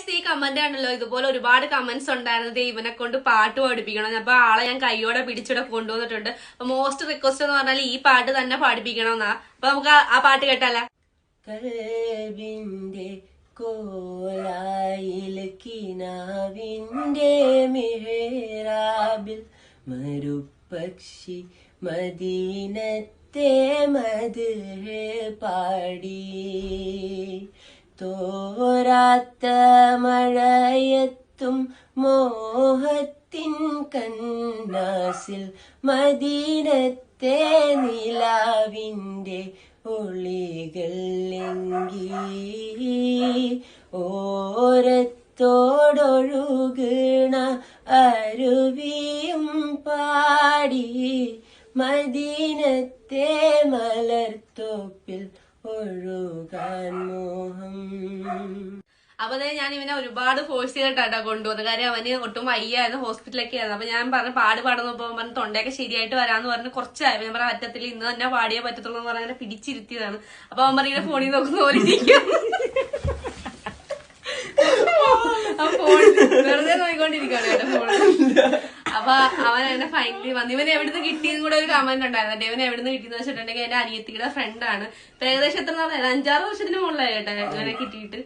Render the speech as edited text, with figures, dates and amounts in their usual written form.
Guys, ഈ comment ആണല്ലോ, ഇതുപോലെ ഒരുപാട് കമന്റ്സ് ഉണ്ടായിരുന്നത് ഇവനെ കൊണ്ട് പാട്ട് പഠിപ്പിക്കണം. അപ്പൊ ആളെ ഞാൻ കൈയോടെ പിടിച്ചിടെ കൊണ്ടുവന്നിട്ടുണ്ട്. അപ്പൊ മോസ്റ്റ് റിക്വസ്റ്റ് എന്ന് പറഞ്ഞാൽ ഈ പാട്ട് തന്നെ പാടിപ്പിക്കണം എന്നാ. അപ്പൊ നമുക്ക് ആ പാട്ട് കേട്ടാലോ. കൽവിന്റെ കോലായിൽ കിനാവിന്റെ മിഹ്റാബിൽ മരുപക്ഷി മദീനത്തെ മദ്ഹ് പാടി തോരാത്ത മഴയത്തും മോഹത്തിൻ കന്നാസിൽ മദീനത്തെ നിലാവിന്റെ ഒളികൾ എങ്കി ഓരത്തോടൊഴുകണ അരുവിയും പാടി മദീനത്തെ മലർത്തോപ്പിൽ ഒഴുകാൻ മോഹം. അപ്പൊ ഞാൻ ഇവനെ ഒരുപാട് ഫോഴ്സ് ചെയ്തിട്ടാ കൊണ്ടുവന്നത്. കാര്യം അവന് ഒട്ടും വയ്യായിരുന്നു, ഹോസ്പിറ്റലൊക്കെ ആയിരുന്നു. അപ്പൊ ഞാൻ പറഞ്ഞു പാടുന്നപ്പോ പറഞ്ഞു തൊണ്ടയൊക്കെ ശരിയായിട്ട് വരാന്ന് പറഞ്ഞ് കുറച്ചായിരുന്നു. ഞാൻ പറഞ്ഞ പറ്റത്തില്ല, ഇന്ന് തന്നെ പാടിയേ പറ്റത്തുള്ളൂ എന്ന് പറഞ്ഞ പിടിച്ചിരുത്തിയതാണ്. അപ്പൊ അവൻ പറഞ്ഞിങ്ങനെ ഫോണിൽ നോക്കുന്ന പോലെ ഇരിക്കും. വെറുതെ നോക്കിക്കൊണ്ടിരിക്കുകയാണ് കേട്ടോ ഫോണിൽ. അപ്പൊ അവൻ എന്നെ ഫൈനലി വന്നു. ഇവൻ എവിടുന്ന് കിട്ടിയെന്നും കൂടെ ഒരു കമന്റ് ഉണ്ടായിരുന്നു. ഇവൻ എവിടുന്ന് കിട്ടിയെന്ന് വെച്ചിട്ടുണ്ടെങ്കിൽ എന്റെ അനിയത്തിയുടെ ഫ്രണ്ടാണ്. ഏകദേശം എത്ര നാളായിരുന്നു, 5-6 വർഷത്തിന് മുകളിലായി കേട്ടോ ഇവനെ കിട്ടിയിട്ട്.